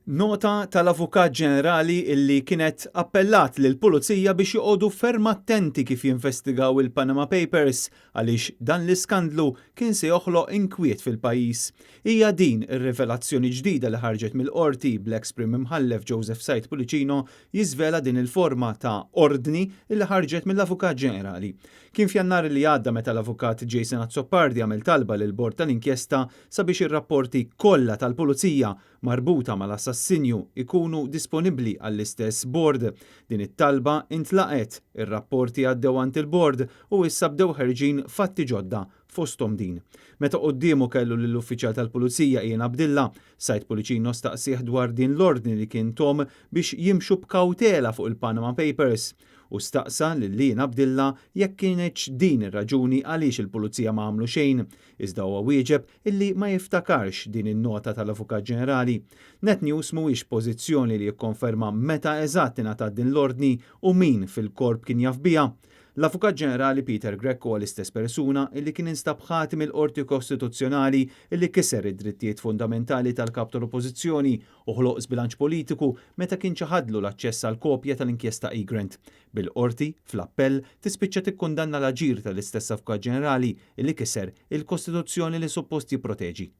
Nota tal-Avukat Ġenerali illi kienet appellat lil pulizija biex joqogħdu ferm attenti kif jinvestigaw il-Panama Papers għaliex dan l-iskandlu kien se joħloq inkwiet fil-pajjiż. Hija din ir-rivelazzjoni ġdida li ħarġet mill-qorti bl-eks Prim Imħallef Joseph Said Pulicino jiżvela din il-forma ta' ordni illi ħarġet mill-Avukat Ġenerali. Kien f'Jannar li għadda meta l-Avukat Jason Azzopardi għamel talba lil bord tal-inkjesta sabiex ir-rapporti kollha tal-Pulizija marbuta mal-assassinju ikunu disponibbli għall-istess bord. Din it-talba intlaqet, ir-rapporti għaddew għand il-bord u issa bdew ħerġin fatti ġodda fosthom din. Meta qudiemu kellu lill-uffiċjal tal-Pulizija Ian Abdillah, Said Pulicino staqsih dwar din l-ordni li kien tom biex jimxu b'kawtela fuq il-Panama Papers u staqsa lil Ian Abdillah jekk kienx din ir-raġuni għaliex il-Pulizija ma għamlu xejn, iżda huwa wieġeb illi ma jiftakarx din in-nota tal-Avukat Ġenerali. NetNews mhuwiex pożizzjoni li jikkonferma meta eżatt ingħatat din l-ordni u min fil-korp kien jaf biha. L-Avukat Ġenerali Peter Grech huwa l-istess persuna illi kien instab ħatim il-Qorti Kostituzzjonali illi kisser id-drittijiet fundamentali tal-kap tal-Oppożizzjoni u ħloq żbilanċ politiku meta kien ċaħadlu l-aċċess għal kopja tal-inkjesta Egrant. Bil-qorti, fl-appell, tispiċċa tikkundanna l-aġir tal-istess Avukat Ġenerali illi kisser il-Kostituzzjoni li suppost jipproteġi.